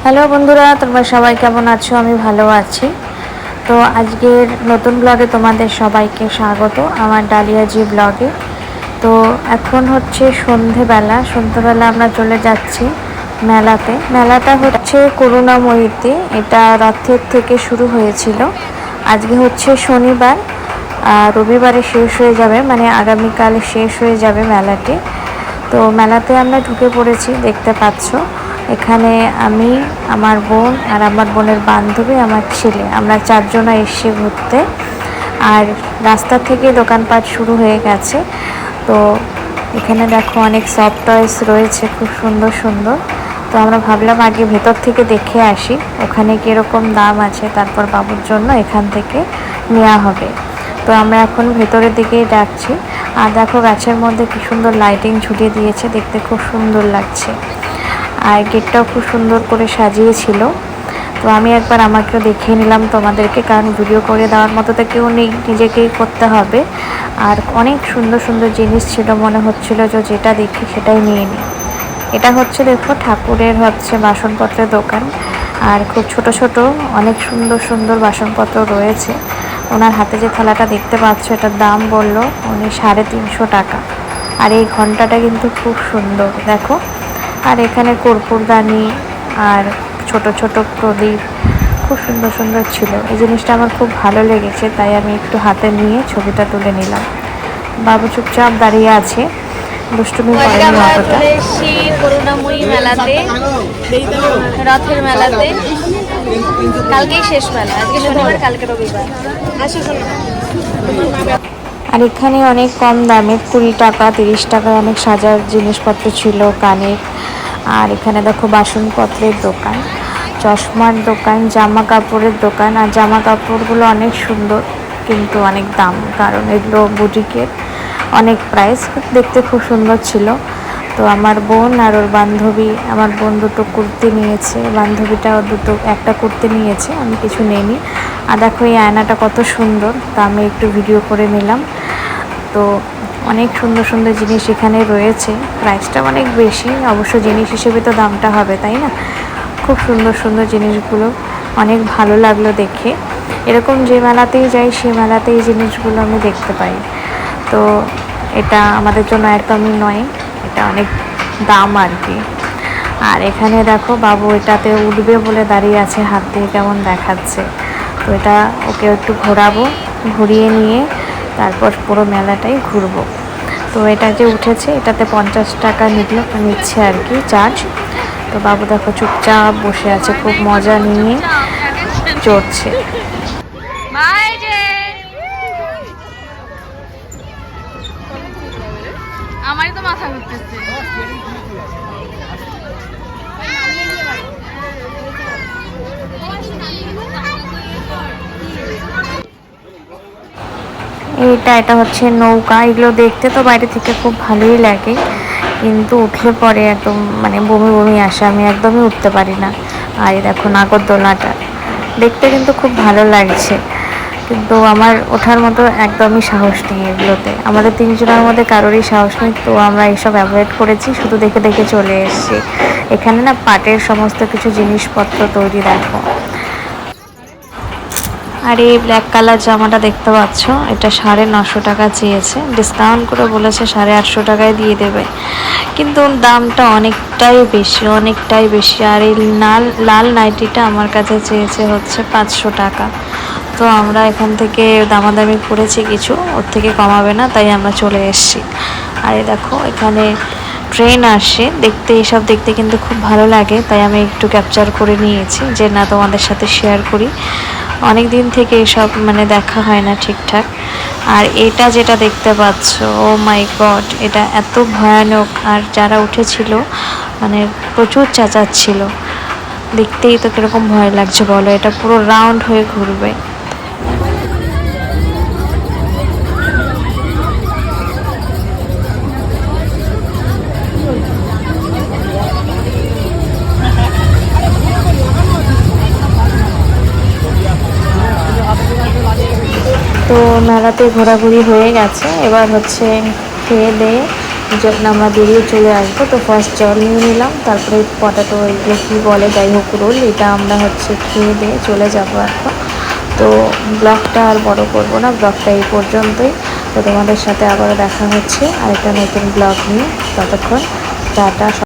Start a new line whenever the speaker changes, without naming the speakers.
Hello বন্ধুরা, তোমরা সবাই কেমন আছো? আমি ভালো আছি। তো আজকের নতুন ব্লগে তোমাদের সবাইকে স্বাগত, আমার ডালিয়াজি ব্লগে। তো এখন হচ্ছে সন্ধেবেলা আমরা চলে যাচ্ছি মেলাতে। মেলাটা হচ্ছে করুণাময়ীতে, এটা রথের থেকে শুরু হয়েছিল। আজকে হচ্ছে শনিবার, রবিবারে শেষ হয়ে যাবে, মানে আগামীকাল শেষ হয়ে যাবে মেলাটি। তো মেলাতে আমরা ঢুকে পড়েছি, দেখতে পাচ্ছ। এখানে আমি, আমার বোন আর আমার বোনের বান্ধবী, আমার ছেলে, আমরা চারজনা এসে ঘুরতে। আর রাস্তা থেকে দোকানপাট শুরু হয়ে গেছে। তো এখানে দেখো অনেক সফট টয়েস রয়েছে, খুব সুন্দর সুন্দর। তো আমরা ভাবলাম আগে ভেতর থেকে দেখে আসি ওখানে কীরকম দাম আছে, তারপর বাবুর জন্য এখান থেকে নেওয়া হবে। তো আমরা এখন ভেতরের দিকেই যাচ্ছি। আর দেখো গাছের মধ্যে কি সুন্দর লাইটিং ঝুলিয়ে দিয়েছে, দেখতে খুব সুন্দর লাগছে। আর গেটটাও খুব সুন্দর করে সাজিয়েছিল। তো আমি একবার আমাকেও দেখিয়ে নিলাম তোমাদেরকে, কারণ ভিডিও করে দেওয়ার মতো তো কেউ নেই, নিজেকেই করতে হবে। আর অনেক সুন্দর সুন্দর জিনিস ছিল, মনে হচ্ছিল যে যেটা দেখি সেটাই নিয়ে নিই। এটা হচ্ছে দেখো ঠাকুরের হচ্ছে বাসনপত্রের দোকান। আর খুব ছোট ছোট অনেক সুন্দর সুন্দর বাসনপত্র রয়েছে। ওনার হাতে যে থালাটা দেখতে পাচ্ছ, এটার দাম বললো উনি 350 টাকা। আর এই ঘন্টাটা কিন্তু খুব সুন্দর দেখো। আর এখানে কর্পূরদানি আর ছোট ছোট প্রদীপ খুব সুন্দর সুন্দর ছিল। এই জিনিসটা আমার খুব ভালো লেগেছে, তাই আমি একটু হাতে নিয়ে ছবিটা তুলে নিলাম। বাবু চুপচাপ দাঁড়িয়ে আছে, দুষ্টুমি করেনি অতটা।
করুণাময়ী মেলাতে, রথের মেলাতে। কালকেই শেষ মেলা, আজকে শনিবার, কালকে রবিবার।
আর এখানে অনেক কম দামে 20 টাকা 30 টাকায় অনেক সাজার জিনিসপত্র ছিল, কানের। আর এখানে দেখো বাসনপত্রের দোকান, চশমার দোকান, জামা কাপড়ের দোকান। আর জামা কাপড়গুলো অনেক সুন্দর, কিন্তু অনেক দাম, কারণ এগুলো বুটিকের, অনেক প্রাইস। দেখতে খুব সুন্দর ছিল। তো আমার বোন আর ওর বান্ধবী, আমার বোন দুটো কুর্তি নিয়েছে, বান্ধবীটাও একটা কুর্তি নিয়েছে, আমি কিছু নেইনি। আর দেখো এই আয়নাটা কত সুন্দর, তা আমি একটু ভিডিও করে নিলাম। তো অনেক সুন্দর সুন্দর জিনিস এখানে রয়েছে, প্রাইসটা অনেক বেশি, অবশ্য জিনিস হিসেবে তো দামটা হবে, তাই না? খুব সুন্দর সুন্দর জিনিসগুলো, অনেক ভালো লাগলো দেখে। এরকম যে মেলাতেই যাই সেই মেলাতেই এই জিনিসগুলো আমি দেখতে পাই। তো এটা আমাদের জন্য একদমই নয়, এটা অনেক দাম আর কি। আর এখানে দেখো বাবু এটাতে উঠবে বলে দাঁড়িয়ে আছে, হাত দিয়ে কেমন দেখাচ্ছে। তো এটা ওকে একটু ঘোরাবো, ঘুরিয়ে নিয়ে তারপর পুরো মেলাটাই ঘুরবো। তো এটা যে উঠেছে, এটাতে 50 টাকা নিচ্ছে আর কি চার্জ। তো বাবু দেখো চুপচাপ বসে আছে, খুব মজা নিয়ে চড়ছে।
আমারই তো মাথা ঘুরতেছে।
এটা হচ্ছে নৌকা। এগুলো দেখতে তো বাইরে থেকে খুব ভালোই লাগে, কিন্তু উঠলে পরে একদম মানে বমি বমি আসে, আমি একদমই উঠতে পারি না। আর এই দেখো নাগরদোলনাটা দেখতে কিন্তু খুব ভালো লাগছে, কিন্তু আমার ওঠার মতো একদমই সাহস নেই এগুলোতে। আমাদের 3 জনের মধ্যে কারোরই সাহস নেই, তো আমরা এইসব অ্যাভয়েড করেছি, শুধু দেখে দেখে চলে এসেছি। এখানে না পাটের সমস্ত কিছু জিনিসপত্র তৈরি দেখো। আর এই ব্ল্যাক কালার জামাটা দেখতে পাচ্ছ, এটা 950 টাকা চেয়েছে, ডিসকাউন্ট করে বলেছে 850 টাকায় দিয়ে দেবে, কিন্তু দামটা অনেকটাই বেশি। আর এই লাল নাইটিটা আমার কাছে চেয়েছে হচ্ছে 500 টাকা। তো আমরা এখান থেকে দামাদামি করেছি, কিছু ওর থেকে কমাবে না, তাই আমরা চলে এসেছি। আর এই দেখো এখানে ট্রেন আসে, এইসব দেখতে কিন্তু খুব ভালো লাগে, তাই আমি একটু ক্যাপচার করে নিয়েছি, যে না তোমাদের সাথে শেয়ার করি। অনেক দিন থেকে এসব মানে দেখা হয় না ঠিকঠাক। আর এটা যেটা দেখতে পাচ্ছ, ও মাই গড, এটা এত ভয়ানক। আর যারা উঠেছিল মানে প্রচুর চেঁচাচ্ছিল, দেখতেই তো কিরকম ভয় লাগছে বলো। এটা পুরো রাউন্ড হয়ে ঘুরবে। তো মেলাতে ঘোরাঘুরি হয়ে গেছে, এবার হচ্ছে খেয়ে দিয়ে যখন আমরা বেরিয়ে চলে আসবো। তো ফার্স্ট জল নিয়ে নিলাম, তারপরে পটাটো এগুলো কী বলে যাই হোক রোল, এটা আমরা হচ্ছে খেয়ে দিয়ে চলে যাবো এখন। তো ব্লগটা আর বড় করব না, ব্লগটা এই পর্যন্তই। তো তোমাদের সাথে আবারও দেখা হচ্ছে আরেকটা নতুন ব্লগ নিয়ে। ততক্ষণ টাটা।